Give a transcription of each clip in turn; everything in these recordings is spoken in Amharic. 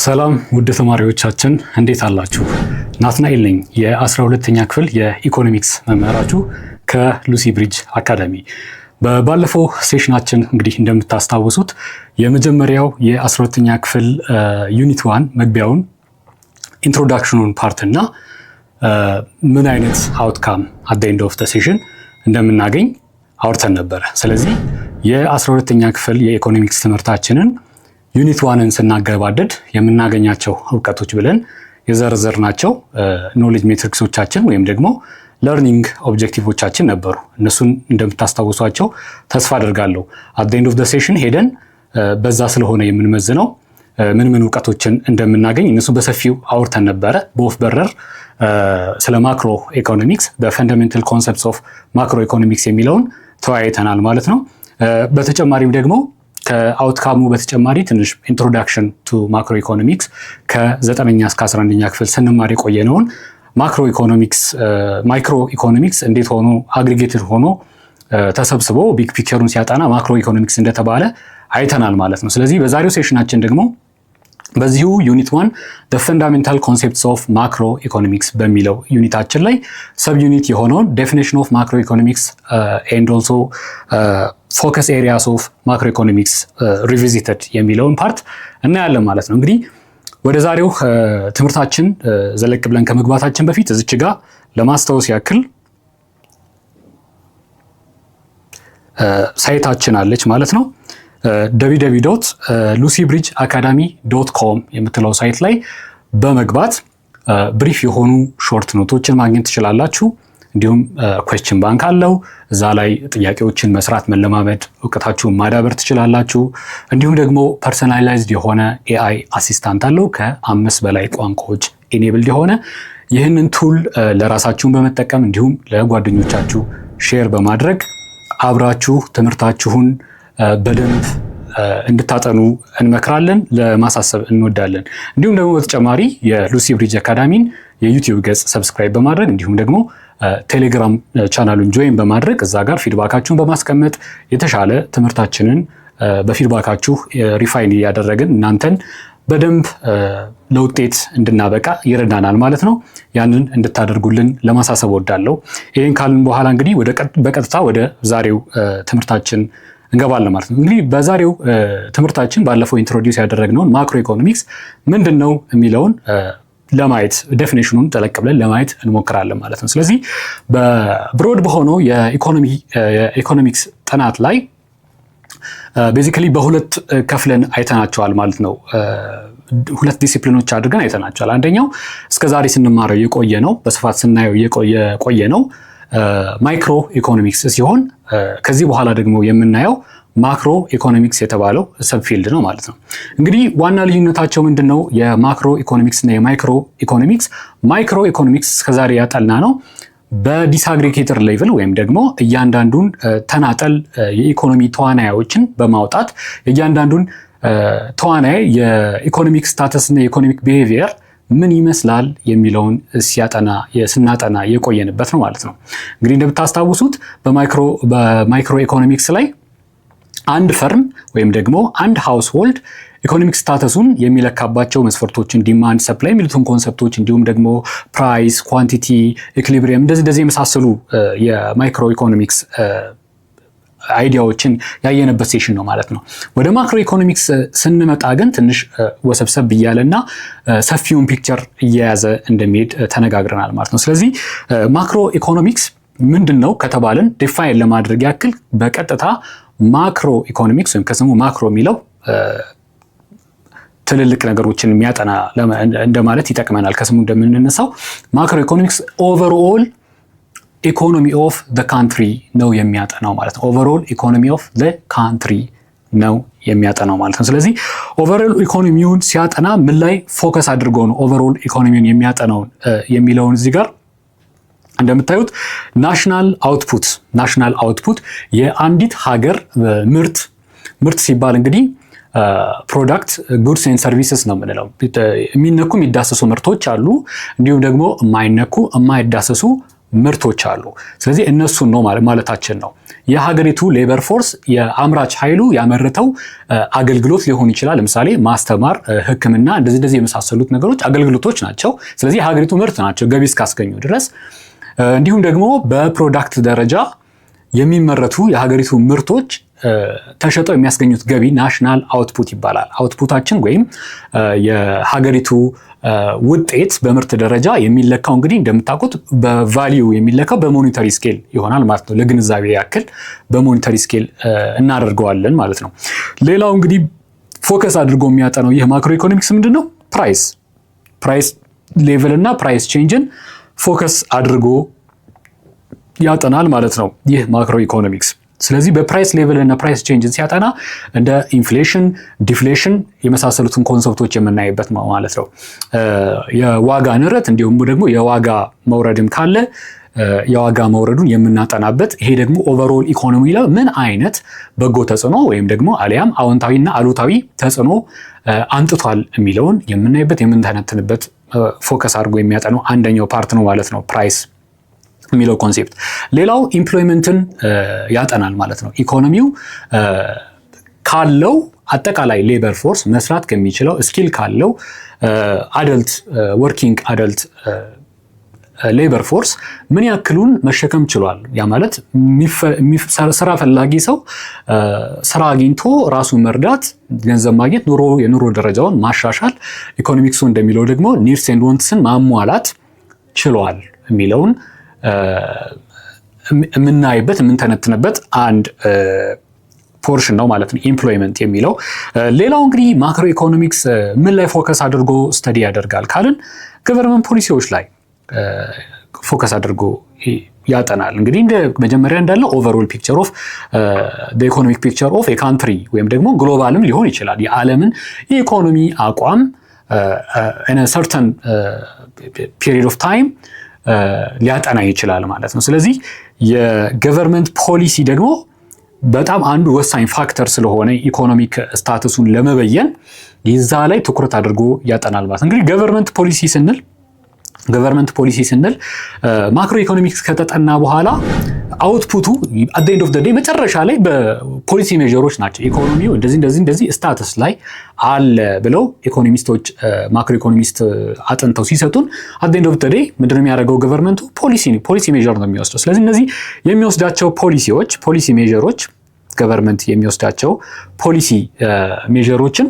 ሰላም ውድ ተማሪዎቻችን እንዴት አላችሁ? ናትናኤል ነኝ የ12ኛ ክፍል የኢኮኖሚክስ መምህራችሁ ከሉሲ ብሪጅ አካዳሚ። ባለፈው ሴሽናችን እንግዲህ እንደምታስታውሱት የመጀመሪያው የ12ኛ ክፍል ዩኒት 1 መግቢያውን ኢንትሮዳክሽኑን ፓርት እና ምን አይነት አውትካም አት ዘ ኤንድ ኦፍ ዘ ሴሽን እንደምናገኝ አውርተን ነበረ። ስለዚህ የ12ኛ ክፍል የኢኮኖሚክስ ትምህርታችንን ዩኒት 1ን ስናገባደድ የምናገኛቸው እውቀቶች ብለን የዘረዘርናቸው ኖሌጅ ሜትሪክሶቻችን ወይም ደግሞ ለርኒንግ ኦብጀክቲቮቻችን ነበሩ። እነሱን እንደምታስታውሷቸው ተስፋ አደርጋለሁ። አት ዘ ኤንድ ኦፍ ዘ ሴሽን ሄደን በዛ ስለሆነ የምንመዝነው ምን እውቀቶችን እንደምናገኝ እነሱ በሰፊው አውርተን ነበረ። በወፍ በረር ስለ ማክሮ ኢኮኖሚክስ በፈንዳሜንታል ኮንሰፕትስ ኦፍ ማክሮ ኢኮኖሚክስ የሚለውን ተወያይተናል ማለት ነው። በተጨማሪም ደግሞ ከአውትካሙ በተጨማሪ ትንሽ ኢንትሮዳክሽን ቱ ማክሮ ኢኮኖሚክስ ከ9ኛ እስከ 11ኛ ክፍል ስንማር የቆየነውን ማይክሮ ኢኮኖሚክስ እንዴት ሆኖ አግሪጌትድ ሆኖ ተሰብስቦ ቢግ ፒክቸሩን ሲያጠና ማክሮ ኢኮኖሚክስ እንደተባለ አይተናል ማለት ነው። ስለዚህ በዛሬው ሴሽናችን ደግሞ በዚሁ ዩኒት 1 the fundamental concepts of macro economics በሚለው ዩኒታችን ላይ ሰብ ዩኒት የሆነውን definition of macroeconomics and also focus areas of macroeconomics revisited የሚለውን ፓርት እናያለን ማለት ነው። እንግዲህ ወደ ዛሬው ትምህርታችን ዘለቅ ብለን ከመግባታችን በፊት እዚች ጋር ለማስታወስ ያክል ሳይታችን አለች ማለት ነው። www.lucybridgeacademy.com የምትለው ሳይት ላይ በመግባት ብሪፍ የሆኑ ሾርት ኖቶችን ማግኘት ትችላላችሁ። እንዲሁም ኩዌስችን ባንክ አለው። እዛ ላይ ጥያቄዎችን መስራት መለማመድ፣ እውቀታችሁን ማዳበር ትችላላችሁ። እንዲሁም ደግሞ ፐርሰናላይዝድ የሆነ ኤአይ አሲስታንት አለው ከ5 በላይ ቋንቋዎች ኢኔብልድ የሆነ። ይህንን ቱል ለራሳችሁን በመጠቀም እንዲሁም ለጓደኞቻችሁ ሼር በማድረግ አብራችሁ ትምህርታችሁን በደንብ እንድታጠኑ እንመክራለን፣ ለማሳሰብ እንወዳለን። እንዲሁም ደግሞ በተጨማሪ የሉሲ ብሪጅ አካዳሚን የዩቲዩብ ገጽ ሰብስክራይብ በማድረግ እንዲሁም ደግሞ ቴሌግራም ቻናሉን ጆይን በማድረግ እዛ ጋር ፊድባካችሁን በማስቀመጥ የተሻለ ትምህርታችንን በፊድባካችሁ ሪፋይን እያደረግን እናንተን በደንብ ለውጤት እንድናበቃ ይረዳናል ማለት ነው። ያንን እንድታደርጉልን ለማሳሰብ ወዳለው። ይህን ካልን በኋላ እንግዲህ በቀጥታ ወደ ዛሬው ትምህርታችን እንገባለን ማለት ነው። እንግዲህ በዛሬው ትምህርታችን ባለፈው ኢንትሮዲውስ ያደረግነውን ማክሮ ኢኮኖሚክስ ምንድነው የሚለውን ለማየት ዴፊኒሽኑን ጠለቅ ብለን ለማየት እንሞክራለን ማለት ነው። ስለዚህ በብሮድ በሆነው የኢኮኖሚክስ ጥናት ላይ ቤዚካሊ በሁለት ከፍለን አይተናቸዋል ማለት ነው። ሁለት ዲሲፕሊኖች አድርገን አይተናቸዋል። አንደኛው እስከዛሬ ስንማረው የቆየ ነው፣ በስፋት ስናየው የቆየ ነው ማይክሮ ኢኮኖሚክስ ሲሆን ከዚህ በኋላ ደግሞ የምናየው ማክሮ ኢኮኖሚክስ የተባለው ሰብፊልድ ነው ማለት ነው። እንግዲህ ዋና ልዩነታቸው ምንድነው? የማክሮ ኢኮኖሚክስ እና የማይክሮ ኢኮኖሚክስ ማይክሮ ኢኮኖሚክስ እስከዛሬ ያጠና ነው በዲስአግሪጌተር ሌቭል ወይም ደግሞ እያንዳንዱን ተናጠል የኢኮኖሚ ተዋናዮችን በማውጣት እያንዳንዱን ተዋናይ የኢኮኖሚክ ስታተስ እና የኢኮኖሚክ ቢሄቪየር ምን ይመስላል የሚለውን ስናጠና የቆየንበት ነው ማለት ነው። እንግዲህ እንደምታስታውሱት በማይክሮ ኢኮኖሚክስ ላይ አንድ ፈርም ወይም ደግሞ አንድ ሃውስሆልድ ኢኮኖሚክ ስታተሱን የሚለካባቸው መስፈርቶችን ዲማንድ፣ ሰፕላይ የሚሉትን ኮንሰፕቶች እንዲሁም ደግሞ ፕራይስ፣ ኳንቲቲ፣ ኢኩሊብሪየም እንደዚህ የመሳሰሉ የማይክሮ ኢኮኖሚክስ አይዲያዎችን ያየነበት ሴሽን ነው ማለት ነው። ወደ ማክሮ ኢኮኖሚክስ ስንመጣ ግን ትንሽ ወሰብሰብ እያለና ሰፊውን ፒክቸር እየያዘ እንደሚሄድ ተነጋግረናል ማለት ነው። ስለዚህ ማክሮ ኢኮኖሚክስ ምንድነው ከተባለን ዲፋይን ለማድረግ ያክል በቀጥታ ማክሮ ኢኮኖሚክስ ወይም ከስሙ ማክሮ የሚለው ትልልቅ ነገሮችን የሚያጠና እንደማለት ይጠቅመናል። ከስሙ እንደምንነሳው ማክሮ ኢኮኖሚክስ ኦቨርኦል ኢኮኖሚ ኦፍ ዘ ካንትሪ ነው የሚያጠናው ማለት ነው። ኦቨርኦል ኢኮኖሚ ኦፍ ዘ ካንትሪ ነው የሚያጠናው ማለት ነው። ስለዚህ ኦቨርኦል ኢኮኖሚውን ሲያጠና ምን ላይ ፎከስ አድርጎ ነው ኦቨርኦል ኢኮኖሚውን የሚያጠናው የሚለውን እዚህ ጋር እንደምታዩት ናሽናል አውትፑት የአንዲት ሀገር ምርት ሲባል እንግዲህ ፕሮዳክት ጉድስ ኤንድ ሰርቪስስ ነው የምንለው። የሚነኩ የሚዳሰሱ ምርቶች አሉ፣ እንዲሁም ደግሞ የማይነኩ የማይዳሰሱ ምርቶች አሉ። ስለዚህ እነሱን ነው ማለታችን ነው። የሀገሪቱ ሌበር ፎርስ የአምራች ኃይሉ ያመረተው አገልግሎት ሊሆን ይችላል። ለምሳሌ ማስተማር፣ ሕክምና እንደዚህ የመሳሰሉት ነገሮች አገልግሎቶች ናቸው። ስለዚህ የሀገሪቱ ምርት ናቸው ገቢ እስካስገኙ ድረስ። እንዲሁም ደግሞ በፕሮዳክት ደረጃ የሚመረቱ የሀገሪቱ ምርቶች ተሸጠው የሚያስገኙት ገቢ ናሽናል አውትፑት ይባላል። አውትፑታችን ወይም የሀገሪቱ ውጤት በምርት ደረጃ የሚለካው እንግዲህ እንደምታውቁት በቫሊዩ የሚለካው በሞኔታሪ ስኬል ይሆናል ማለት ነው። ለግንዛቤ ያክል በሞኔታሪ ስኬል እናደርገዋለን ማለት ነው። ሌላው እንግዲህ ፎከስ አድርጎ የሚያጠናው ይህ ማክሮ ኢኮኖሚክስ ምንድን ነው? ፕራይስ ሌቭል እና ፕራይስ ቼንጅን ፎከስ አድርጎ ያጠናል ማለት ነው ይህ ማክሮ ኢኮኖሚክስ። ስለዚህ በፕራይስ ሌቭል እና ፕራይስ ቼንጅን ሲያጠና እንደ ኢንፍሌሽን፣ ዲፍሌሽን የመሳሰሉትን ኮንሰፕቶች የምናይበት ማለት ነው። የዋጋ ንረት እንዲሁም ደግሞ የዋጋ መውረድም ካለ የዋጋ መውረዱን የምናጠናበት፣ ይሄ ደግሞ ኦቨርኦል ኢኮኖሚ ላይ ምን አይነት በጎ ተጽዕኖ ወይም ደግሞ አሊያም አዎንታዊና አሉታዊ ተጽዕኖ አንጥቷል የሚለውን የምናይበት የምንተነትንበት ፎከስ አድርጎ የሚያጠናው አንደኛው ፓርት ነው ማለት ነው ፕራይስ የሚለው ኮንሴፕት። ሌላው ኢምፕሎይመንትን ያጠናል ማለት ነው። ኢኮኖሚው ካለው አጠቃላይ ሌበር ፎርስ መስራት ከሚችለው ስኪል ካለው አደልት ወርኪንግ አደልት ሌበር ፎርስ ምን ያክሉን መሸከም ችሏል። ያ ማለት ስራ ፈላጊ ሰው ስራ አግኝቶ ራሱን መርዳት፣ ገንዘብ ማግኘት፣ የኑሮ ደረጃውን ማሻሻል፣ ኢኮኖሚክሱ እንደሚለው ደግሞ ኒድስ ኤንድ ዋንትስን ማሟላት ችሏል የሚለውን የምናይበት የምንተነትንበት አንድ ፖርሽን ነው ማለት ነው ኢምፕሎይመንት የሚለው። ሌላው እንግዲህ ማክሮ ኢኮኖሚክስ ምን ላይ ፎከስ አድርጎ ስተዲ ያደርጋል ካልን ገቨርንመንት ፖሊሲዎች ላይ ፎከስ አድርጎ ያጠናል። እንግዲህ እንደ መጀመሪያ እንዳለው ኦቨርኦል ፒክቸር ኦፍ ኢኮኖሚክ ፒክቸር ኦፍ ካንትሪ ወይም ደግሞ ግሎባልም ሊሆን ይችላል የዓለምን የኢኮኖሚ አቋም ሰርተን ፒሪድ ኦፍ ታይም ሊያጠና ይችላል ማለት ነው። ስለዚህ የገቨርንመንት ፖሊሲ ደግሞ በጣም አንዱ ወሳኝ ፋክተር ስለሆነ ኢኮኖሚክ ስታተሱን ለመበየን ይዛ ላይ ትኩረት አድርጎ ያጠናል ማለት ነው። እንግዲህ ገቨርንመንት ፖሊሲ ስንል ማክሮ ኢኮኖሚክስ ከተጠና በኋላ አውትፑቱ አት ዘ ኤንድ ኦፍ ዘ ዴይ መጨረሻ ላይ በፖሊሲ ሜጀሮች ናቸው። ኢኮኖሚው እንደዚህ ስታተስ ላይ አለ ብለው ኢኮኖሚስቶች ማክሮ ኢኮኖሚስት አጥንተው ሲሰጡን አት ዘ ኤንድ ኦፍ ዘ ዴይ ምንድነው የሚያደርገው ገቨርንመንቱ ፖሊሲ ሜጀር ነው የሚወስደው። ስለዚህ እነዚህ የሚወስዳቸው ፖሊሲ ሜጀሮች ገቨርንመንት የሚወስዳቸው ፖሊሲ ሜጀሮችን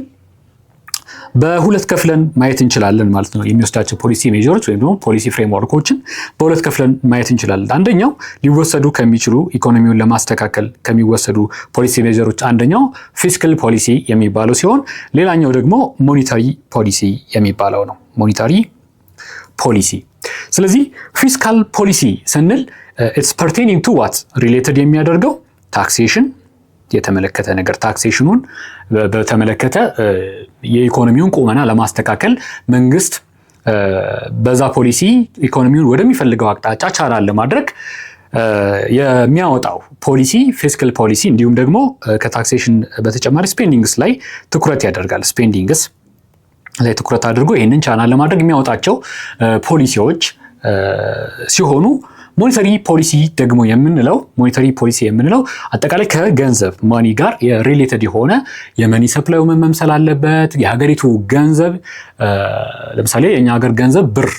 በሁለት ከፍለን ማየት እንችላለን ማለት ነው። የሚወስዳቸው ፖሊሲ ሜጀሮች ወይም ደግሞ ፖሊሲ ፍሬምወርኮችን በሁለት ከፍለን ማየት እንችላለን። አንደኛው ሊወሰዱ ከሚችሉ ኢኮኖሚውን ለማስተካከል ከሚወሰዱ ፖሊሲ ሜጀሮች አንደኛው ፊስካል ፖሊሲ የሚባለው ሲሆን ሌላኛው ደግሞ ሞኔታሪ ፖሊሲ የሚባለው ነው። ሞኔታሪ ፖሊሲ። ስለዚህ ፊስካል ፖሊሲ ስንል ኢትስ ፐርቴኒንግ ቱ ዋት ሪሌትድ የሚያደርገው ታክሴሽን የተመለከተ ነገር፣ ታክሴሽኑን በተመለከተ የኢኮኖሚውን ቁመና ለማስተካከል መንግስት በዛ ፖሊሲ ኢኮኖሚውን ወደሚፈልገው አቅጣጫ ቻናል ለማድረግ የሚያወጣው ፖሊሲ ፊስካል ፖሊሲ። እንዲሁም ደግሞ ከታክሴሽን በተጨማሪ ስፔንዲንግስ ላይ ትኩረት ያደርጋል። ስፔንዲንግስ ላይ ትኩረት አድርጎ ይህንን ቻናል ለማድረግ የሚያወጣቸው ፖሊሲዎች ሲሆኑ ሞኔታሪ ፖሊሲ ደግሞ የምንለው አጠቃላይ ከገንዘብ ማኒ ጋር የሪሌትድ የሆነ የመኒ ሰፕላዩ መምሰል አለበት። የሀገሪቱ ገንዘብ ለምሳሌ የኛ ሀገር ገንዘብ ብር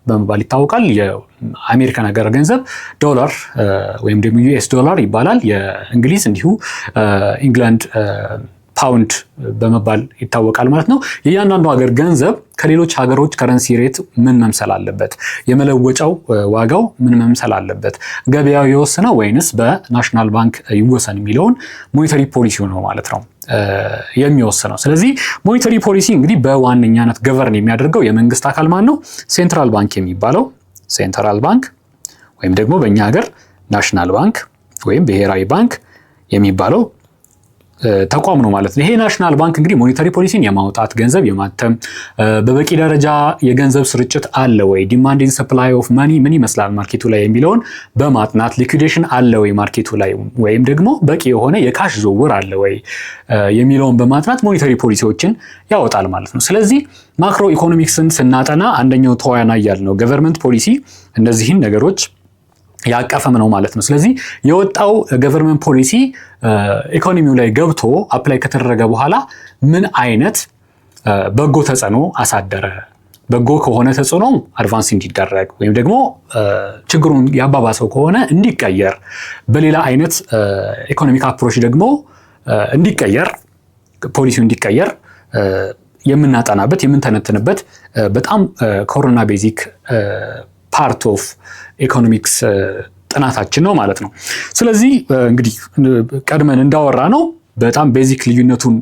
በመባል ይታወቃል። የአሜሪካን ሀገር ገንዘብ ዶላር ወይም ደግሞ ዩኤስ ዶላር ይባላል። የእንግሊዝ እንዲሁ ኢንግላንድ ፓውንድ በመባል ይታወቃል ማለት ነው። የእያንዳንዱ ሀገር ገንዘብ ከሌሎች ሀገሮች ከረንሲ ሬት ምን መምሰል አለበት? የመለወጫው ዋጋው ምን መምሰል አለበት? ገበያው የወሰነው ወይንስ በናሽናል ባንክ ይወሰን የሚለውን ሞኔታሪ ፖሊሲው ነው ማለት ነው የሚወስነው። ስለዚህ ሞኔታሪ ፖሊሲ እንግዲህ በዋነኛነት ገቨርን የሚያደርገው የመንግስት አካል ማን ነው? ሴንትራል ባንክ የሚባለው ሴንትራል ባንክ ወይም ደግሞ በእኛ ሀገር ናሽናል ባንክ ወይም ብሔራዊ ባንክ የሚባለው ተቋም ነው ማለት ነው። ይሄ ናሽናል ባንክ እንግዲህ ሞኔታሪ ፖሊሲን የማውጣት ገንዘብ የማተም በበቂ ደረጃ የገንዘብ ስርጭት አለ ወይ፣ ዲማንድ ኤንድ ሰፕላይ ኦፍ ማኒ ምን ይመስላል ማርኬቱ ላይ የሚለውን በማጥናት ሊኩዊዴሽን አለ ወይ ማርኬቱ ላይ ወይም ደግሞ በቂ የሆነ የካሽ ዝውውር አለ ወይ የሚለውን በማጥናት ሞኔታሪ ፖሊሲዎችን ያወጣል ማለት ነው። ስለዚህ ማክሮ ኢኮኖሚክስን ስናጠና አንደኛው ተዋናይ ያልነው ገቨርንመንት ፖሊሲ እነዚህን ነገሮች ያቀፈም ነው ማለት ነው። ስለዚህ የወጣው ገቨርንመንት ፖሊሲ ኢኮኖሚው ላይ ገብቶ አፕላይ ከተደረገ በኋላ ምን አይነት በጎ ተጽዕኖ አሳደረ? በጎ ከሆነ ተጽዕኖ አድቫንስ እንዲደረግ ወይም ደግሞ ችግሩን ያባባሰው ከሆነ እንዲቀየር፣ በሌላ አይነት ኢኮኖሚክ አፕሮች ደግሞ እንዲቀየር፣ ፖሊሲው እንዲቀየር የምናጠናበት የምንተነትንበት በጣም ኮሮና ቤዚክ ፓርት ኦፍ ኢኮኖሚክስ ጥናታችን ነው ማለት ነው። ስለዚህ እንግዲህ ቀድመን እንዳወራ ነው በጣም ቤዚክ ልዩነቱን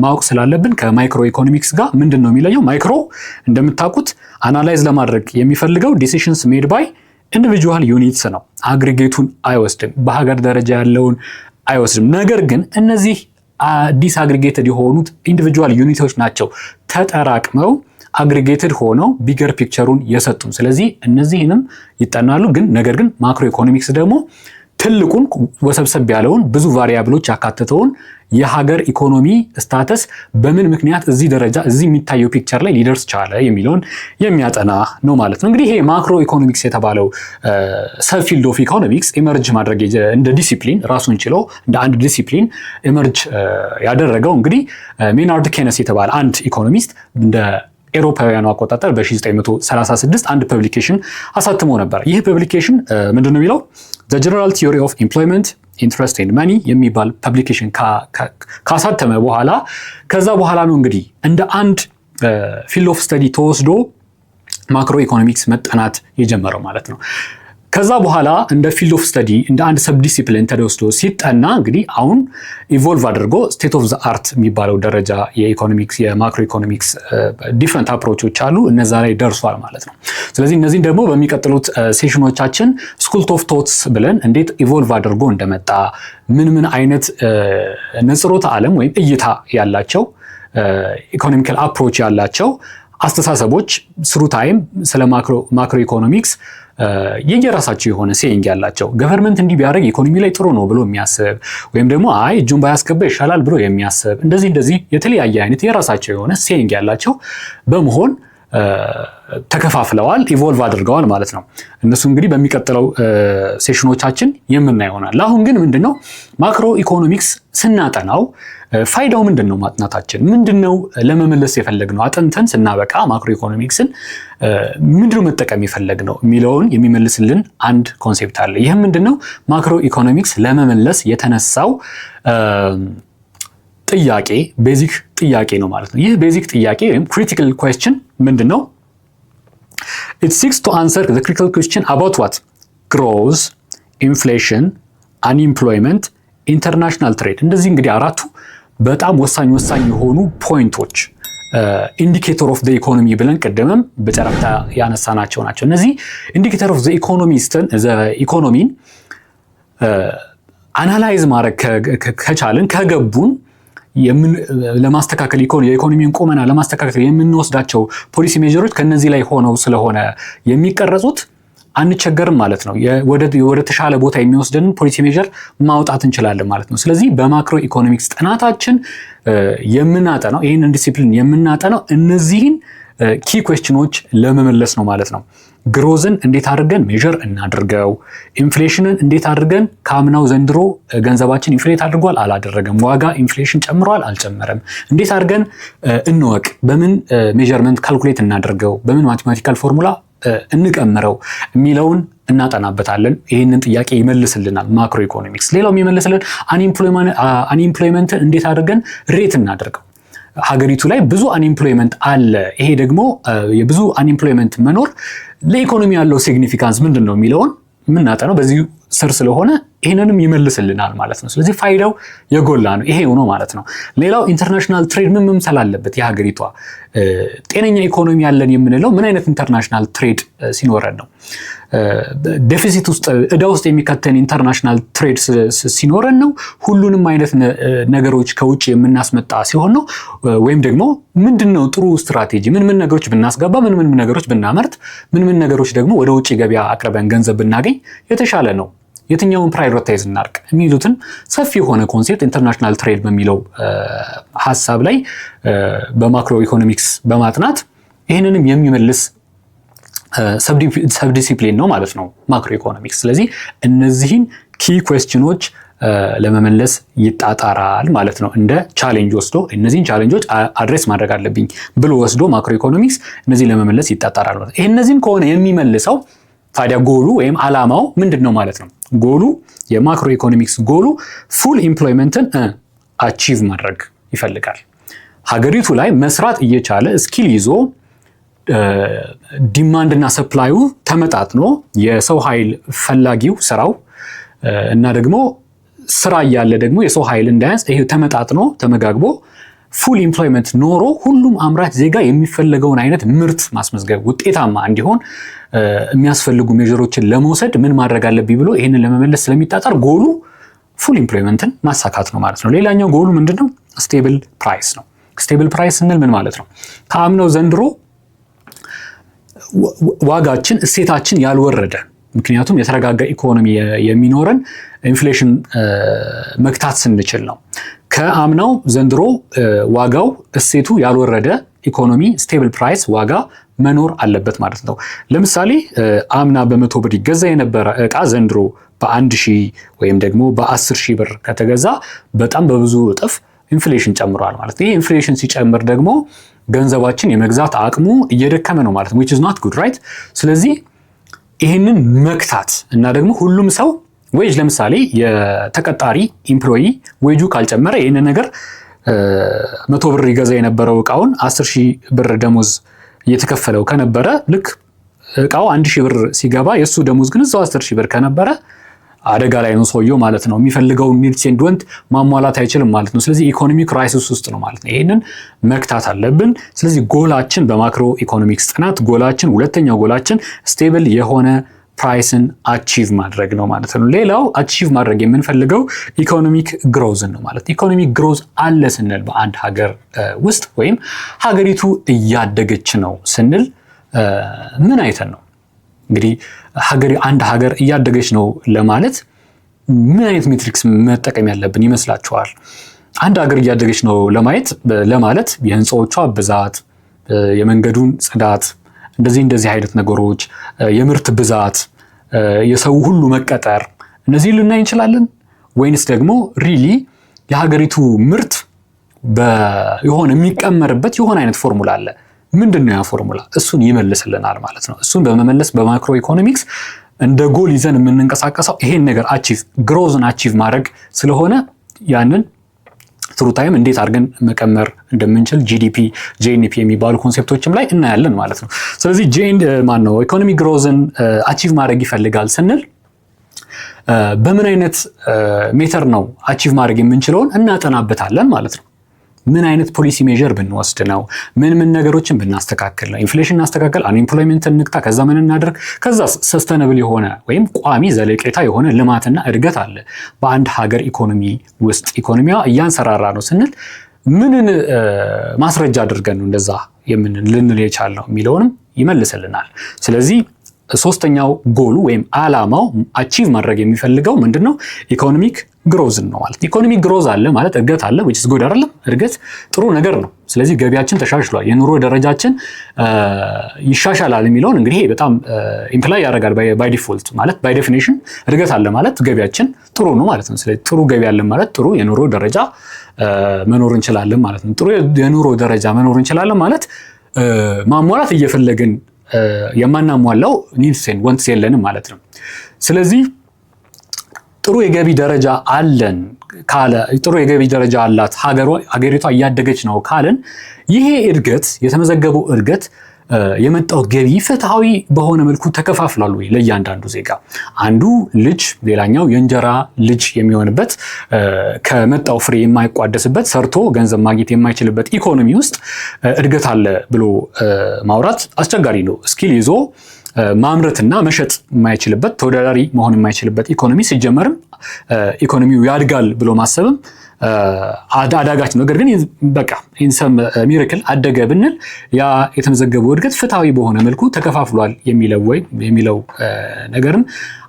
ማወቅ ስላለብን ከማይክሮ ኢኮኖሚክስ ጋር ምንድን ነው የሚለየው? ማይክሮ እንደምታውቁት አናላይዝ ለማድረግ የሚፈልገው ዲሲሽንስ ሜድ ባይ ኢንዲቪጁዋል ዩኒትስ ነው። አግሪጌቱን አይወስድም፣ በሀገር ደረጃ ያለውን አይወስድም። ነገር ግን እነዚህ ዲስአግሪጌትድ የሆኑት ኢንዲቪጁዋል ዩኒቶች ናቸው ተጠራቅመው አግሪጌትድ ሆነው ቢገር ፒክቸሩን የሰጡን። ስለዚህ እነዚህንም ይጠናሉ። ግን ነገር ግን ማክሮ ኢኮኖሚክስ ደግሞ ትልቁን ወሰብሰብ ያለውን ብዙ ቫሪያብሎች ያካተተውን የሀገር ኢኮኖሚ ስታተስ በምን ምክንያት እዚህ ደረጃ እዚህ የሚታየው ፒክቸር ላይ ሊደርስ ቻለ የሚለውን የሚያጠና ነው ማለት ነው። እንግዲህ ይሄ ማክሮ ኢኮኖሚክስ የተባለው ሰብ ፊልድ ኦፍ ኢኮኖሚክስ ኢመርጅ ማድረግ እንደ ዲሲፕሊን ራሱን ችሎ እንደ አንድ ዲሲፕሊን ኢመርጅ ያደረገው እንግዲህ ሜናርድ ኬነስ የተባለ አንድ ኢኮኖሚስት እንደ ኤሮፓውያኑ አቆጣጠር በ1936 አንድ ፐብሊኬሽን አሳትሞ ነበር። ይህ ፐብሊኬሽን ምንድን ነው የሚለው? ዘ ጀነራል ቲዮሪ ኦፍ ኢምፕሎይመንት ኢንትረስት ኤንድ መኒ የሚባል ፐብሊኬሽን ካሳተመ በኋላ ከዛ በኋላ ነው እንግዲህ እንደ አንድ ፊልድ ኦፍ ስተዲ ተወስዶ ማክሮ ኢኮኖሚክስ መጠናት የጀመረው ማለት ነው። ከዛ በኋላ እንደ ፊልድ ኦፍ ስተዲ እንደ አንድ ሰብ ዲሲፕሊን ተወስዶ ሲጠና እንግዲህ አሁን ኢቮልቭ አድርጎ ስቴት ኦፍ ዘ አርት የሚባለው ደረጃ የኢኮኖሚክስ የማክሮ ኢኮኖሚክስ ዲፍረንት አፕሮቾች አሉ፣ እነዛ ላይ ደርሷል ማለት ነው። ስለዚህ እነዚህን ደግሞ በሚቀጥሉት ሴሽኖቻችን ስኩል ኦፍ ቶትስ ብለን እንዴት ኢቮልቭ አድርጎ እንደመጣ ምን ምን አይነት ንጽሮተ ዓለም ወይም እይታ ያላቸው ኢኮኖሚካል አፕሮች ያላቸው አስተሳሰቦች ስሩ ታይም ስለ ማክሮ ኢኮኖሚክስ የየራሳቸው የሆነ ሴይንግ ያላቸው ገቨርንመንት እንዲህ ቢያደርግ ኢኮኖሚ ላይ ጥሩ ነው ብሎ የሚያስብ ወይም ደግሞ አይ እጁን ባያስገባ ይሻላል ብሎ የሚያስብ እንደዚህ የተለያየ አይነት የራሳቸው የሆነ ሴይንግ ያላቸው በመሆን ተከፋፍለዋል፣ ኢቮልቭ አድርገዋል ማለት ነው። እነሱ እንግዲህ በሚቀጥለው ሴሽኖቻችን የምናየው ይሆናል። አሁን ግን ምንድነው ማክሮ ኢኮኖሚክስ ስናጠናው ፋይዳው ምንድነው? ማጥናታችን ምንድነው? ለመመለስ የፈለግነው አጥንተን ስናበቃ ማክሮ ኢኮኖሚክስን ምንድነው መጠቀም የፈለግነው የሚለውን የሚመልስልን አንድ ኮንሴፕት አለ። ይህም ምንድነው? ማክሮ ኢኮኖሚክስ ለመመለስ የተነሳው ጥያቄ ቤዚክ ጥያቄ ነው ማለት ነው። ይህ ቤዚክ ጥያቄ ወይም ክሪቲካል ኩዌስችን ምንድነው? It seeks to answer the critical question about what? Growth, inflation, unemployment, international trade። እንደዚህ እንግዲህ አራቱ በጣም ወሳኝ የሆኑ ፖይንቶች ኢንዲኬተር ኦፍ ዘ ኢኮኖሚ ብለን ቀደምም በጨረፍታ ያነሳናቸው ናቸው። እነዚህ ኢንዲኬተር ኦፍ ዘ ኢኮኖሚን አናላይዝ ማድረግ ከቻልን ከገቡን ለማስተካከል የኢኮኖሚውን ቁመና ለማስተካከል የምንወስዳቸው ፖሊሲ ሜጀሮች ከነዚህ ላይ ሆነው ስለሆነ የሚቀረጹት አንቸገርም ማለት ነው። ወደ ተሻለ ቦታ የሚወስደንን ፖሊሲ ሜጀር ማውጣት እንችላለን ማለት ነው። ስለዚህ በማክሮ ኢኮኖሚክስ ጥናታችን የምናጠናው ይህንን ዲሲፕሊን የምናጠናው እነዚህን ኪ ኩዌስችኖች ለመመለስ ነው ማለት ነው። ግሮዝን እንዴት አድርገን ሜጀር እናድርገው? ኢንፍሌሽንን እንዴት አድርገን ከአምናው ዘንድሮ ገንዘባችን ኢንፍሌት አድርጓል አላደረገም? ዋጋ ኢንፍሌሽን ጨምሯል አልጨመረም? እንዴት አድርገን እንወቅ? በምን ሜጀርመንት ካልኩሌት እናድርገው? በምን ማቴማቲካል ፎርሙላ እንቀምረው የሚለውን እናጠናበታለን። ይህንን ጥያቄ ይመልስልናል ማክሮ ኢኮኖሚክስ። ሌላው የሚመልስልን አንኢምፕሎይመንትን እንዴት አድርገን ሬት እናድርገው? ሀገሪቱ ላይ ብዙ አንኢምፕሎይመንት አለ። ይሄ ደግሞ የብዙ አንኢምፕሎይመንት መኖር ለኢኮኖሚ ያለው ሲግኒፊካንስ ምንድን ነው የሚለውን የምናጠነው በዚህ ስር ስለሆነ ይህንንም ይመልስልናል ማለት ነው። ስለዚህ ፋይዳው የጎላ ነው ይሄ ነው ማለት ነው። ሌላው ኢንተርናሽናል ትሬድ ምን መምሰል አለበት? የሀገሪቷ ጤነኛ ኢኮኖሚ ያለን የምንለው ምን አይነት ኢንተርናሽናል ትሬድ ሲኖረን ነው? ዴፊሲት ውስጥ ዕዳ ውስጥ የሚከተን ኢንተርናሽናል ትሬድ ሲኖረን ነው? ሁሉንም አይነት ነገሮች ከውጭ የምናስመጣ ሲሆን ነው? ወይም ደግሞ ምንድነው ጥሩ ስትራቴጂ? ምን ነገሮች ብናስገባ፣ ምን ነገሮች ብናመርት፣ ምን ነገሮች ደግሞ ወደ ውጭ ገበያ አቅርበን ገንዘብ ብናገኝ የተሻለ ነው? የትኛውን ፕራዮሪታይዝ እናርቅ የሚሉትን ሰፊ የሆነ ኮንሴፕት ኢንተርናሽናል ትሬድ በሚለው ሐሳብ ላይ በማክሮ ኢኮኖሚክስ በማጥናት ይህንንም የሚመልስ ሰብ ዲሲፕሊን ነው ማለት ነው ማክሮ ኢኮኖሚክስ። ስለዚህ እነዚህን ኪ ኩዌስችኖች ለመመለስ ይጣጣራል ማለት ነው። እንደ ቻሌንጅ ወስዶ እነዚህን ቻሌንጆች አድሬስ ማድረግ አለብኝ ብሎ ወስዶ ማክሮ ኢኮኖሚክስ እነዚህን ለመመለስ ይጣጣራል ማለት ነው። ይሄ እነዚህን ከሆነ የሚመልሰው ታዲያ ጎሉ ወይም አላማው ምንድን ነው ማለት ነው? ጎሉ የማክሮ ኢኮኖሚክስ ጎሉ ፉል ኢምፕሎይመንትን አቺቭ ማድረግ ይፈልጋል። ሀገሪቱ ላይ መስራት እየቻለ ስኪል ይዞ ዲማንድ እና ሰፕላዩ ተመጣጥኖ የሰው ኃይል ፈላጊው ስራው እና ደግሞ ስራ እያለ ደግሞ የሰው ኃይል እንዳያንስ ይሄ ተመጣጥኖ ተመጋግቦ ፉል ኢምፕሎይመንት ኖሮ ሁሉም አምራች ዜጋ የሚፈለገውን አይነት ምርት ማስመዝገብ ውጤታማ እንዲሆን የሚያስፈልጉ ሜዥሮችን ለመውሰድ ምን ማድረግ አለብኝ ብሎ ይህንን ለመመለስ ስለሚጣጣር ጎሉ ፉል ኢምፕሎይመንትን ማሳካት ነው ማለት ነው። ሌላኛው ጎሉ ምንድነው? ስቴብል ፕራይስ ነው። ስቴብል ፕራይስ ስንል ምን ማለት ነው? ከአምናው ዘንድሮ ዋጋችን እሴታችን ያልወረደ ምክንያቱም የተረጋጋ ኢኮኖሚ የሚኖረን ኢንፍሌሽን መግታት ስንችል ነው። ከአምናው ዘንድሮ ዋጋው እሴቱ ያልወረደ ኢኮኖሚ ስቴብል ፕራይስ ዋጋ መኖር አለበት ማለት ነው። ለምሳሌ አምና በ100 ብር ይገዛ የነበረ እቃ ዘንድሮ በ1000 ወይም ደግሞ በ10000 ብር ከተገዛ በጣም በብዙ እጥፍ ኢንፍሌሽን ጨምሯል ማለት ነው። ይህ ኢንፍሌሽን ሲጨምር ደግሞ ገንዘባችን የመግዛት አቅሙ እየደከመ ነው ማለት ነው which is not good right። ስለዚህ ይህንን መክታት እና ደግሞ ሁሉም ሰው ዌጅ ለምሳሌ የተቀጣሪ ኢምፕሎይ ዌጁ ካልጨመረ ይህንን ነገር 100 ብር ይገዛ የነበረው እቃውን 10000 ብር ደሞዝ እየተከፈለው ከነበረ ልክ እቃው 1000 ብር ሲገባ የሱ ደሞዝ ግን እዛው 10000 ብር ከነበረ አደጋ ላይ ነው ሰውየው ማለት ነው። የሚፈልገውን ኒድስ ኤንድ ዋንት ማሟላት አይችልም ማለት ነው። ስለዚህ ኢኮኖሚ ክራይሲስ ውስጥ ነው ማለት ነው። ይሄንን መክታት አለብን። ስለዚህ ጎላችን በማክሮ ኢኮኖሚክስ ጥናት ጎላችን ሁለተኛው ጎላችን ስቴብል የሆነ ፕራይስን አቺቭ ማድረግ ነው ማለት ነው። ሌላው አቺቭ ማድረግ የምንፈልገው ኢኮኖሚክ ግሮዝን ነው ማለት ነው። ኢኮኖሚክ ግሮዝ አለ ስንል በአንድ ሀገር ውስጥ ወይም ሀገሪቱ እያደገች ነው ስንል ምን አይተን ነው? እንግዲህ አንድ ሀገር እያደገች ነው ለማለት ምን አይነት ሜትሪክስ መጠቀም ያለብን ይመስላችኋል? አንድ ሀገር እያደገች ነው ለማለት የህንፃዎቿ ብዛት፣ የመንገዱን ጽዳት፣ እንደዚህ አይነት ነገሮች፣ የምርት ብዛት፣ የሰው ሁሉ መቀጠር እነዚህ ልናይ እንችላለን? ወይንስ ደግሞ ሪሊ የሀገሪቱ ምርት የሆነ የሚቀመርበት የሆነ አይነት ፎርሙላ አለ? ምንድነው ያ ፎርሙላ? እሱን ይመልስልናል ማለት ነው። እሱን በመመለስ በማክሮ ኢኮኖሚክስ እንደ ጎል ይዘን የምንንቀሳቀሰው ይሄን ነገር ግሮዝን አቺቭ ማድረግ ስለሆነ ያንን ትሩ ታይም እንዴት አድርገን መቀመር እንደምንችል ጂዲፒ፣ ጂኤንፒ የሚባሉ ኮንሴፕቶችም ላይ እናያለን ማለት ነው። ስለዚህ ኢኮኖሚክ ግሮዝን አቺቭ ማድረግ ይፈልጋል ስንል በምን አይነት ሜተር ነው አቺቭ ማድረግ የምንችለውን እናጠናበታለን ማለት ነው። ምን አይነት ፖሊሲ ሜዥር ብንወስድ ነው? ምን ነገሮችን ብናስተካክል ነው? ኢንፍሌሽን እናስተካክል፣ አንኤምፕሎይመንት እንቅጣ፣ ከዛ ምን እናደርግ፣ ከዛ ሰስተነብል የሆነ ወይም ቋሚ ዘለቄታ የሆነ ልማትና እድገት አለ በአንድ ሀገር ኢኮኖሚ ውስጥ። ኢኮኖሚዋ እያንሰራራ ነው ስንል ምንን ማስረጃ አድርገን ነው እንደዛ ልንል የቻልነው የሚለውንም ይመልስልናል። ስለዚህ ሶስተኛው ጎሉ ወይም አላማው አቺቭ ማድረግ የሚፈልገው ምንድነው? ኢኮኖሚክ ግሮዝን ነው ማለት። ኢኮኖሚክ ግሮዝ አለ ማለት እድገት አለ which is good አይደለም? እድገት ጥሩ ነገር ነው። ስለዚህ ገቢያችን ተሻሽሏል፣ የኑሮ ደረጃችን ይሻሻላል የሚለውን እንግዲህ በጣም ኢምፕላይ ያደርጋል ባይ ዲፎልት ማለት ባይ ዴፊኒሽን እድገት አለ ማለት ገቢያችን ጥሩ ነው ማለት ነው። ስለዚህ ጥሩ ገቢ አለ ማለት ጥሩ የኑሮ ደረጃ መኖር እንችላለን ማለት ነው። ጥሩ የኑሮ ደረጃ መኖር እንችላለን ማለት ማሟላት እየፈለግን የማናሟላው ኒድስ ኤንድ ዋንትስ የለንም ማለት ነው። ስለዚህ ጥሩ የገቢ ደረጃ አለን ካለ ጥሩ የገቢ ደረጃ አላት ሀገሪቷ እያደገች ነው ካለን ይሄ እድገት የተመዘገበው እድገት የመጣው ገቢ ፍትሃዊ በሆነ መልኩ ተከፋፍሏል ወይ ለእያንዳንዱ ዜጋ? አንዱ ልጅ ሌላኛው የእንጀራ ልጅ የሚሆንበት ከመጣው ፍሬ የማይቋደስበት ሰርቶ ገንዘብ ማግኘት የማይችልበት ኢኮኖሚ ውስጥ እድገት አለ ብሎ ማውራት አስቸጋሪ ነው። ስኪል ይዞ ማምረትና መሸጥ የማይችልበት ተወዳዳሪ መሆን የማይችልበት ኢኮኖሚ ሲጀመርም ኢኮኖሚው ያድጋል ብሎ ማሰብም አዳጋች ነው። ነገር ግን በቃ ኢንሰም ሚራክል አደገ ብንል ያ የተመዘገበው እድገት ፍትሃዊ በሆነ መልኩ ተከፋፍሏል የሚለው ነገርን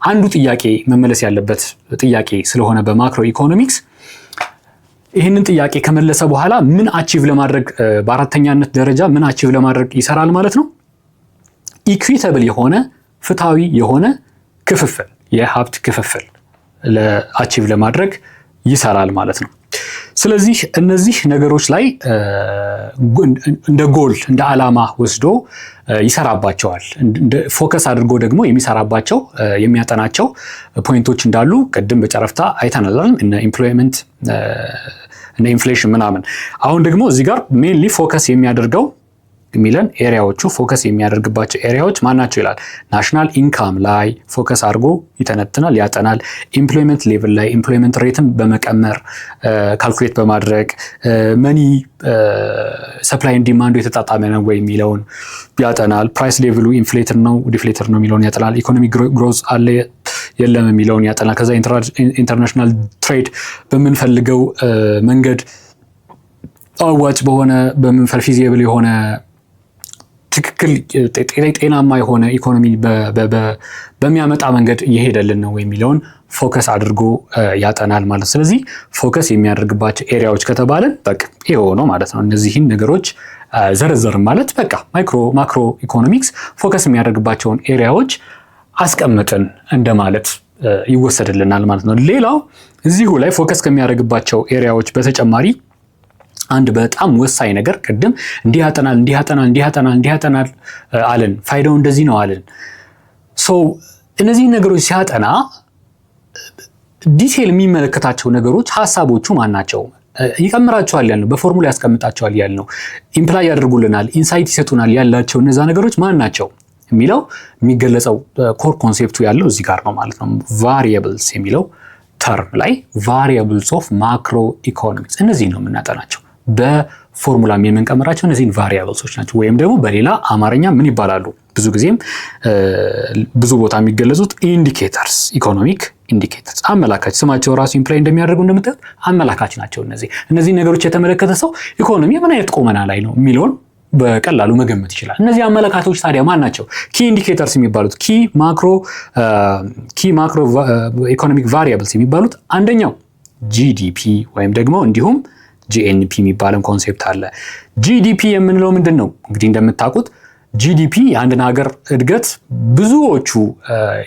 አንዱ ጥያቄ መመለስ ያለበት ጥያቄ ስለሆነ በማክሮ ኢኮኖሚክስ ይህንን ጥያቄ ከመለሰ በኋላ ምን አቺቭ ለማድረግ በአራተኛነት ደረጃ ምን አቺቭ ለማድረግ ይሰራል ማለት ነው? ኢኩዊታብል የሆነ ፍትሃዊ የሆነ ክፍፍል የሀብት ክፍፍል ለአቺቭ ለማድረግ ይሰራል ማለት ነው። ስለዚህ እነዚህ ነገሮች ላይ እንደ ጎል እንደ ዓላማ ወስዶ ይሰራባቸዋል። ፎከስ አድርጎ ደግሞ የሚሰራባቸው የሚያጠናቸው ፖይንቶች እንዳሉ ቅድም በጨረፍታ አይተናል። እነ ኢምፕሎይመንት እነ ኢንፍሌሽን ምናምን። አሁን ደግሞ እዚህ ጋር ሜንሊ ፎከስ የሚያደርገው የሚለን ኤሪያዎቹ ፎከስ የሚያደርግባቸው ኤሪያዎች ማናቸው ይላል። ናሽናል ኢንካም ላይ ፎከስ አድርጎ ይተነትናል ያጠናል። ኢምፕሎይመንት ሌቭል ላይ ኢምፕሎይመንት ሬትን በመቀመር ካልኩሌት በማድረግ መኒ ሰፕላይ ኤንድ ዲማንዱ የተጣጣመ ነው ወይ የሚለውን ያጠናል። ፕራይስ ሌቭሉ ኢንፍሌትር ነው ዲፍሌትር ነው የሚለውን ያጠናል። ኢኮኖሚክ ግሮዝ አለ የለም የሚለውን ያጠናል። ከዛ ኢንተርናሽናል ትሬድ በምንፈልገው መንገድ አዋጭ በሆነ በምንፈልግ ፊዚብል የሆነ ትክክል ጤናማ የሆነ ኢኮኖሚ በሚያመጣ መንገድ እየሄደልን ነው የሚለውን ፎከስ አድርጎ ያጠናል ማለት። ስለዚህ ፎከስ የሚያደርግባቸው ኤሪያዎች ከተባለን በቃ ይሄው ነው ማለት ነው። እነዚህን ነገሮች ዘርዘርም ማለት በቃ ማክሮ ኢኮኖሚክስ ፎከስ የሚያደርግባቸውን ኤሪያዎች አስቀምጥን እንደማለት ይወሰድልናል ማለት ነው። ሌላው እዚሁ ላይ ፎከስ ከሚያደርግባቸው ኤሪያዎች በተጨማሪ አንድ በጣም ወሳኝ ነገር ቅድም እንዲያጠናል አለን። ፋይዳው እንደዚህ ነው አለን። እነዚህ ነገሮች ሲያጠና ዲቴል የሚመለከታቸው ነገሮች ሀሳቦቹ ማን ናቸው? ይቀምራቸዋል ያልነው በፎርሙላ ያስቀምጣቸዋል ያልነው ኢምፕላይ ያደርጉልናል ኢንሳይት ይሰጡናል ያላቸው እነዛ ነገሮች ማን ናቸው የሚለው የሚገለጸው ኮር ኮንሴፕቱ ያለው እዚህ ጋር ነው ማለት ነው። ቫሪያብልስ የሚለው ተርም ላይ ቫሪያብልስ ኦፍ ማክሮ ኢኮኖሚክስ እነዚህ ነው የምናጠናቸው። በፎርሙላ የምንቀምራቸው እነዚህን ቫሪያብልሶች ናቸው። ወይም ደግሞ በሌላ አማርኛ ምን ይባላሉ? ብዙ ጊዜም ብዙ ቦታ የሚገለጹት ኢንዲኬተርስ፣ ኢኮኖሚክ ኢንዲኬተርስ አመላካች። ስማቸው ራሱ ኢምፕላይ እንደሚያደርጉ እንደምታዩት አመላካች ናቸው። እነዚህ ነገሮች የተመለከተ ሰው ኢኮኖሚ ምን አይነት ቁመና ላይ ነው የሚለውን በቀላሉ መገመት ይችላል። እነዚህ አመላካቾች ታዲያ ማን ናቸው? ኪ ኢንዲኬተርስ የሚባሉት ኪ ማክሮ ኢኮኖሚክ ቫሪያብልስ የሚባሉት አንደኛው ጂዲፒ ወይም ደግሞ እንዲሁም ጂኤንፒ የሚባለው ኮንሴፕት አለ። ጂዲፒ የምንለው ምንድን ነው? እንግዲህ እንደምታውቁት ጂዲፒ የአንድን ሀገር እድገት ብዙዎቹ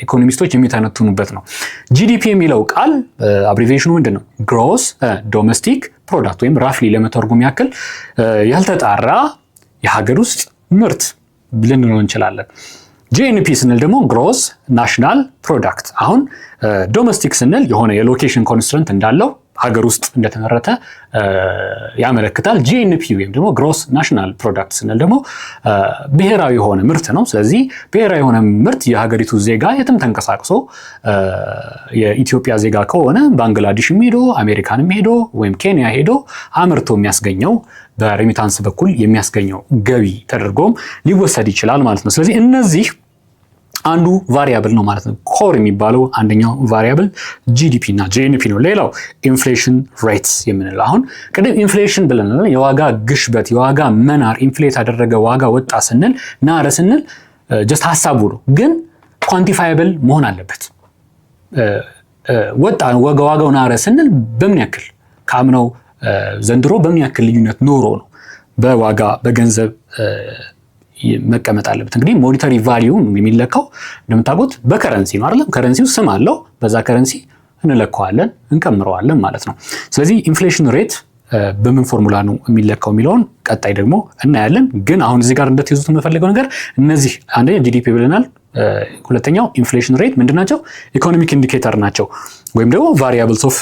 ኢኮኖሚስቶች የሚተነትኑበት ነው። ጂዲፒ የሚለው ቃል አብሪቬሽኑ ምንድን ነው? ግሮስ ዶሜስቲክ ፕሮዳክት ወይም ራፍሊ ለመተርጎም ያክል ያልተጣራ የሀገር ውስጥ ምርት ልንለው እንችላለን። ጂኤንፒ ስንል ደግሞ ግሮስ ናሽናል ፕሮዳክት። አሁን ዶሜስቲክ ስንል የሆነ የሎኬሽን ኮንስትረንት እንዳለው ሀገር ውስጥ እንደተመረተ ያመለክታል። ጂኤንፒ ወይም ደግሞ ግሮስ ናሽናል ፕሮዳክት ስንል ደግሞ ብሔራዊ የሆነ ምርት ነው። ስለዚህ ብሔራዊ የሆነ ምርት የሀገሪቱ ዜጋ የትም ተንቀሳቅሶ የኢትዮጵያ ዜጋ ከሆነ ባንግላዴሽም ሄዶ አሜሪካንም ሄዶ ወይም ኬንያ ሄዶ አምርቶ የሚያስገኘው በሬሚታንስ በኩል የሚያስገኘው ገቢ ተደርጎም ሊወሰድ ይችላል ማለት ነው። ስለዚህ እነዚህ አንዱ ቫሪያብል ነው ማለት ነው። ኮር የሚባለው አንደኛው ቫሪያብል ጂዲፒ እና ጂኤንፒ ነው። ሌላው ኢንፍሌሽን ሬትስ የምንለው አሁን ቅድም ኢንፍሌሽን ብለናል። የዋጋ ግሽበት፣ የዋጋ መናር፣ ኢንፍሌት ያደረገ ዋጋ ወጣ ስንል ናረ ስንል ጀስት ሀሳቡ ነው፣ ግን ኳንቲፋይብል መሆን አለበት። ወጣ ዋጋው ናረ ስንል በምን ያክል ከአምናው ዘንድሮ በምን ያክል ልዩነት ኖሮ ነው በዋጋ በገንዘብ መቀመጥ አለበት። እንግዲህ ሞኔታሪ ቫልዩ የሚለካው እንደምታውቁት በከረንሲ ነው አይደለም? ከረንሲው ስም አለው። በዛ ከረንሲ እንለካዋለን እንቀምረዋለን ማለት ነው። ስለዚህ ኢንፍሌሽን ሬት በምን ፎርሙላ ነው የሚለካው የሚለውን ቀጣይ ደግሞ እናያለን። ግን አሁን እዚህ ጋር እንደተይዙት የምፈልገው ነገር እነዚህ አንደኛ ጂዲፒ ብለናል፣ ሁለተኛው ኢንፍሌሽን ሬት ምንድናቸው? ኢኮኖሚክ ኢንዲኬተር ናቸው ወይም ደግሞ ቫሪያብልስ ኦፍ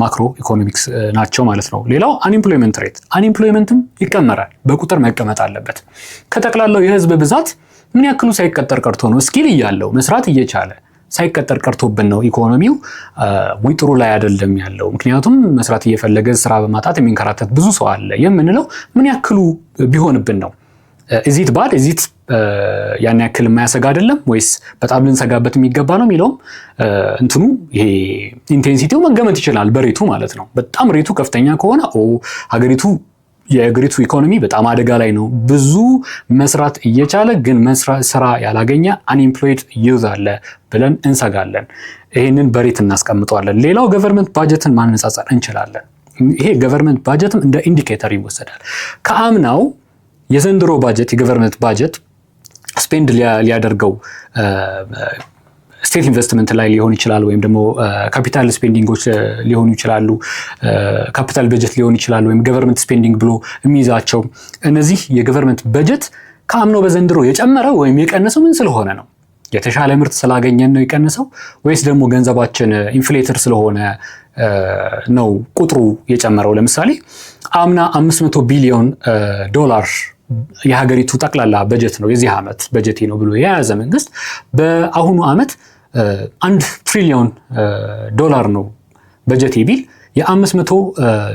ማክሮ ኢኮኖሚክስ ናቸው ማለት ነው። ሌላው አንኢምፕሎይመንት ሬት፣ አንኢምፕሎይመንትም ይቀመራል፣ በቁጥር መቀመጥ አለበት። ከጠቅላላው የህዝብ ብዛት ምን ያክሉ ሳይቀጠር ቀርቶ ነው ስኪል እያለው መስራት እየቻለ ሳይቀጠር ቀርቶብን ነው ኢኮኖሚው ወይ ጥሩ ላይ አይደለም ያለው? ምክንያቱም መስራት እየፈለገ ስራ በማጣት የሚንከራተት ብዙ ሰው አለ የምንለው ምን ያክሉ ቢሆንብን ነው? እዚት ባድ እዚት ያን ያክል የማያሰጋ አይደለም ወይስ በጣም ልንሰጋበት የሚገባ ነው የሚለውም እንትኑ ይሄ ኢንቴንሲቲው መገመት ይችላል በሬቱ ማለት ነው። በጣም ሬቱ ከፍተኛ ከሆነ የሀገሪቱ ኢኮኖሚ በጣም አደጋ ላይ ነው። ብዙ መስራት እየቻለ ግን ስራ ያላገኘ አንኢምፕሎይድ ዩዝ አለ ብለን እንሰጋለን። ይህንን በሬት እናስቀምጠዋለን። ሌላው ገቨርንመንት ባጀትን ማነጻጸር እንችላለን። ይሄ ገቨርንመንት ባጀትም እንደ ኢንዲኬተር ይወሰዳል። ከአምናው የዘንድሮ ባጀት የገቨርንመንት ባጀት ስፔንድ ሊያደርገው ስቴት ኢንቨስትመንት ላይ ሊሆን ይችላል፣ ወይም ደግሞ ካፒታል ስፔንዲንጎች ሊሆኑ ይችላሉ፣ ካፒታል በጀት ሊሆን ይችላል፣ ወይም ገቨርንመንት ስፔንዲንግ ብሎ የሚይዛቸው እነዚህ የገቨርንመንት በጀት ከአምናው በዘንድሮ የጨመረው ወይም የቀነሰው ምን ስለሆነ ነው? የተሻለ ምርት ስላገኘን ነው የቀነሰው ወይስ ደግሞ ገንዘባችን ኢንፍሌተር ስለሆነ ነው ቁጥሩ የጨመረው? ለምሳሌ አምና 500 ቢሊዮን ዶላር የሀገሪቱ ጠቅላላ በጀት ነው የዚህ ዓመት በጀቴ ነው ብሎ የያዘ መንግስት በአሁኑ ዓመት 1 ትሪሊዮን ዶላር ነው በጀቴ ቢል የ500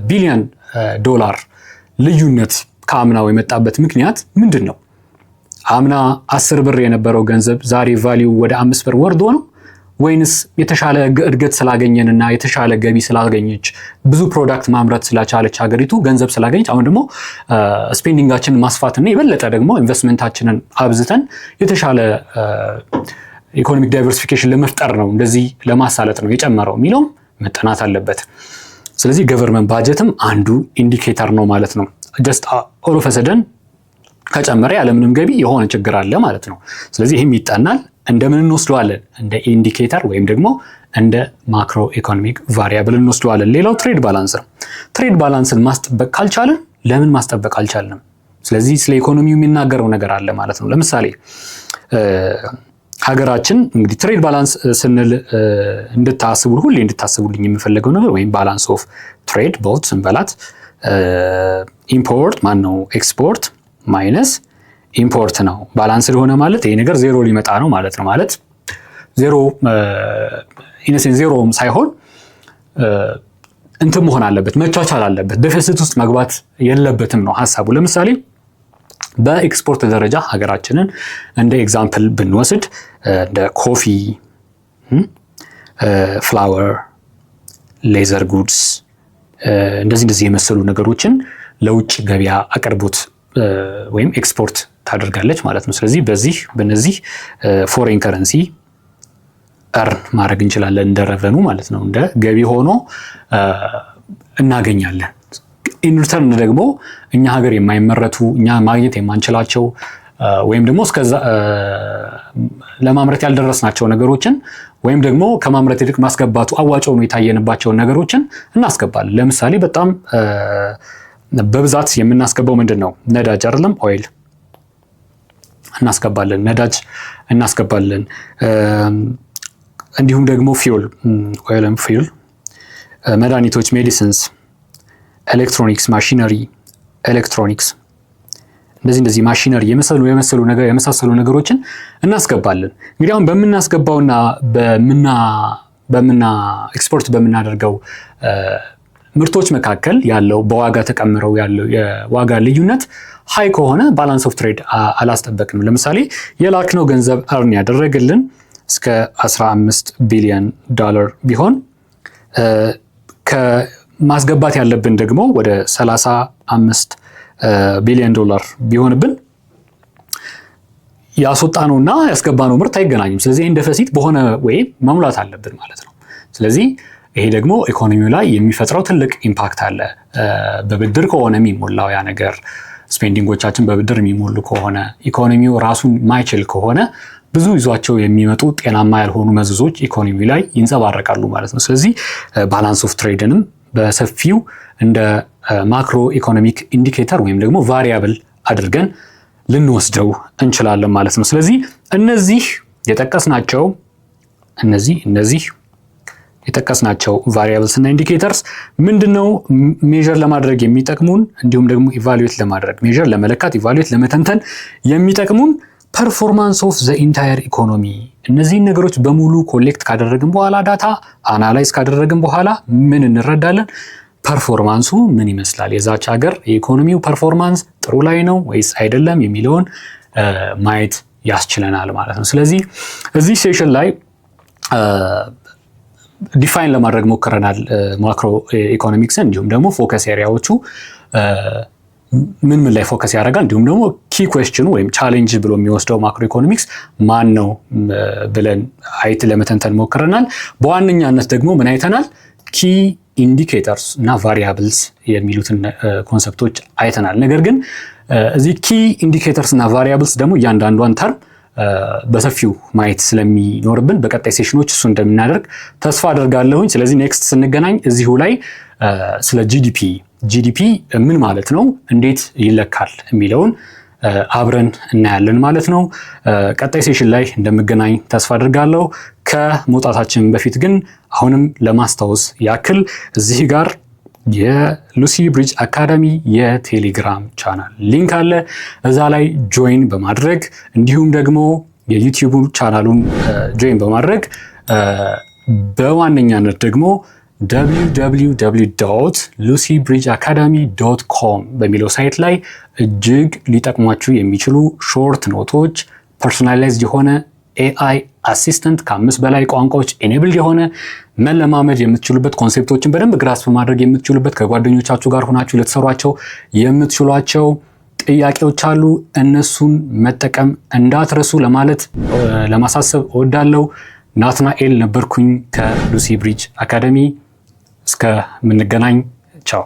ቢሊዮን ዶላር ልዩነት ከአምናው የመጣበት ምክንያት ምንድን ነው? አምና 10 ብር የነበረው ገንዘብ ዛሬ ቫሊዩ ወደ 5 ብር ወርዶ ነው ወይንስ የተሻለ እድገት ስላገኘንና የተሻለ ገቢ ስላገኘች ብዙ ፕሮዳክት ማምረት ስላቻለች ሀገሪቱ ገንዘብ ስላገኘች አሁን ደግሞ ስፔንዲንጋችንን ማስፋትና የበለጠ ደግሞ ኢንቨስትመንታችንን አብዝተን የተሻለ ኢኮኖሚክ ዳይቨርሲፊኬሽን ለመፍጠር ነው እንደዚህ ለማሳለጥ ነው የጨመረው የሚለው መጠናት አለበት። ስለዚህ ገቨርንመንት ባጀትም አንዱ ኢንዲኬተር ነው ማለት ነው። ጀስት ኦል ኦፍ ሰደን ከጨመረ ያለምንም ገቢ የሆነ ችግር አለ ማለት ነው። ስለዚህ ይህም ይጠናል። እንደምን እንወስደዋለን? እንደ ኢንዲኬተር ወይም ደግሞ እንደ ማክሮ ኢኮኖሚክ ቫሪያብል እንወስደዋለን። ሌላው ትሬድ ባላንስ ነው። ትሬድ ባላንስን ማስጠበቅ ካልቻለን ለምን ማስጠበቅ አልቻልንም? ስለዚህ ስለ ኢኮኖሚው የሚናገረው ነገር አለ ማለት ነው። ለምሳሌ ሀገራችን እንግዲህ ትሬድ ባላንስ ስንል ሁሌ እንድታስቡልኝ የምፈልገው ነገር ወይም ባላንስ ኦፍ ትሬድ ቦት ስንበላት ኢምፖርት ማነው ኤክስፖርት ማይነስ ኢምፖርት ነው። ባላንስ ሊሆነ ማለት ይሄ ነገር ዜሮ ሊመጣ ነው ማለት ነው። ማለት ዜሮ ኢነሴን ዜሮም ሳይሆን እንትን መሆን አለበት፣ መቻቻል አለበት፣ ደፊሲት ውስጥ መግባት የለበትም ነው ሐሳቡ። ለምሳሌ በኤክስፖርት ደረጃ ሀገራችንን እንደ ኤግዛምፕል ብንወስድ እንደ ኮፊ፣ ፍላወር፣ ሌዘር ጉድስ እንደዚህ የመሰሉ ነገሮችን ለውጭ ገበያ አቅርቦት ወይም ኤክስፖርት ታደርጋለች ማለት ነው። ስለዚህ በነዚህ ፎሬን ከረንሲ እርን ማድረግ እንችላለን እንደ ረቨኑ ማለት ነው፣ እንደ ገቢ ሆኖ እናገኛለን። ኢንሪተርን ደግሞ እኛ ሀገር የማይመረቱ እኛ ማግኘት የማንችላቸው ወይም ደግሞ እስከዛ ለማምረት ያልደረስናቸው ነገሮችን ወይም ደግሞ ከማምረት ይልቅ ማስገባቱ አዋጭ ሆኖ የታየንባቸውን ነገሮችን እናስገባለን። ለምሳሌ በጣም በብዛት የምናስገባው ምንድን ነው? ነዳጅ አይደለም? ኦይል እናስገባለን፣ ነዳጅ እናስገባለን። እንዲሁም ደግሞ ፊውል፣ ኦይልም ፊውል፣ መድኃኒቶች፣ ሜዲሲንስ፣ ኤሌክትሮኒክስ፣ ማሽነሪ፣ ኤሌክትሮኒክስ እንደዚህ ማሽነሪ የመሳሰሉ ነገሮችን እናስገባለን። እንግዲህ አሁን በምናስገባውና ኤክስፖርት በምናደርገው ምርቶች መካከል ያለው በዋጋ ተቀምረው ያለው የዋጋ ልዩነት ሃይ ከሆነ ባላንስ ኦፍ ትሬድ አላስጠበቅንም። ለምሳሌ የላክነው ገንዘብ እርን ያደረገልን እስከ 15 ቢሊዮን ዶላር ቢሆን ከማስገባት ያለብን ደግሞ ወደ 35 ቢሊዮን ዶላር ቢሆንብን ያስወጣነውና ያስገባነው ምርት አይገናኝም። ስለዚህ ይህን ደፊሲት በሆነ ወይ መሙላት አለብን ማለት ነው። ስለዚህ ይሄ ደግሞ ኢኮኖሚው ላይ የሚፈጥረው ትልቅ ኢምፓክት አለ። በብድር ከሆነ የሚሞላው ያ ነገር ስፔንዲንጎቻችን በብድር የሚሞሉ ከሆነ ኢኮኖሚው ራሱን ማይችል ከሆነ ብዙ ይዟቸው የሚመጡ ጤናማ ያልሆኑ መዘዞች ኢኮኖሚ ላይ ይንጸባረቃሉ ማለት ነው። ስለዚህ ባላንስ ኦፍ ትሬድንም በሰፊው እንደ ማክሮ ኢኮኖሚክ ኢንዲኬተር ወይም ደግሞ ቫሪያብል አድርገን ልንወስደው እንችላለን ማለት ነው። ስለዚህ እነዚህ የጠቀስናቸው ቫሪያብልስ እና ኢንዲኬተርስ ምንድነው ሜዠር ለማድረግ የሚጠቅሙን እንዲሁም ደግሞ ኢቫሉዌት ለማድረግ ሜዠር ለመለካት ኢቫሉዌት ለመተንተን የሚጠቅሙን ፐርፎርማንስ ኦፍ ዘ ኢንታየር ኢኮኖሚ። እነዚህን ነገሮች በሙሉ ኮሌክት ካደረግን በኋላ ዳታ አናላይዝ ካደረግን በኋላ ምን እንረዳለን? ፐርፎርማንሱ ምን ይመስላል፣ የዛች ሀገር የኢኮኖሚው ፐርፎርማንስ ጥሩ ላይ ነው ወይስ አይደለም የሚለውን ማየት ያስችለናል ማለት ነው። ስለዚህ እዚህ ሴሽን ላይ ዲፋይን ለማድረግ ሞክረናል ማክሮ ኢኮኖሚክስን፣ እንዲሁም ደግሞ ፎከስ ኤሪያዎቹ ምን ላይ ፎከስ ያደርጋል፣ እንዲሁም ደግሞ ኪ ኩዌስችኑ ወይም ቻሌንጅ ብሎ የሚወስደው ማክሮ ኢኮኖሚክስ ማን ነው ብለን ለመተንተን ሞክረናል። በዋነኛነት ደግሞ ምን አይተናል? ኪ ኢንዲኬተርስ እና ቫሪያብልስ የሚሉትን ኮንሰፕቶች አይተናል። ነገር ግን እዚህ ኪ ኢንዲኬተርስ እና ቫሪያብልስ ደግሞ እያንዳንዷን ተርም በሰፊው ማየት ስለሚኖርብን በቀጣይ ሴሽኖች እሱ እንደምናደርግ ተስፋ አደርጋለሁኝ። ስለዚህ ኔክስት ስንገናኝ እዚሁ ላይ ስለ ጂዲፒ ምን ማለት ነው፣ እንዴት ይለካል የሚለውን አብረን እናያለን ማለት ነው። ቀጣይ ሴሽን ላይ እንደምገናኝ ተስፋ አድርጋለሁ። ከመውጣታችን በፊት ግን አሁንም ለማስታወስ ያክል እዚህ ጋር የሉሲ ብሪጅ አካዳሚ የቴሌግራም ቻናል ሊንክ አለ። እዛ ላይ ጆይን በማድረግ እንዲሁም ደግሞ የዩቲዩብ ቻናሉን ጆይን በማድረግ በዋነኛነት ደግሞ www.lucybridgeacademy.com በሚለው ሳይት ላይ እጅግ ሊጠቅሟችሁ የሚችሉ ሾርት ኖቶች፣ ፐርሶናላይዝድ የሆነ ኤአይ አሲስተንት ከ5 በላይ ቋንቋዎች ኤኔብል የሆነ መለማመድ የምትችሉበት፣ ኮንሴፕቶችን በደንብ ግራስ በማድረግ የምትችሉበት፣ ከጓደኞቻችሁ ጋር ሆናችሁ ልትሰሯቸው የምትችሏቸው ጥያቄዎች አሉ። እነሱን መጠቀም እንዳትረሱ ለማሳሰብ እወዳለሁ። ናትናኤል ነበርኩኝ ከሉሲ ብሪጅ አካዳሚ። እስከምንገናኝ ቻው።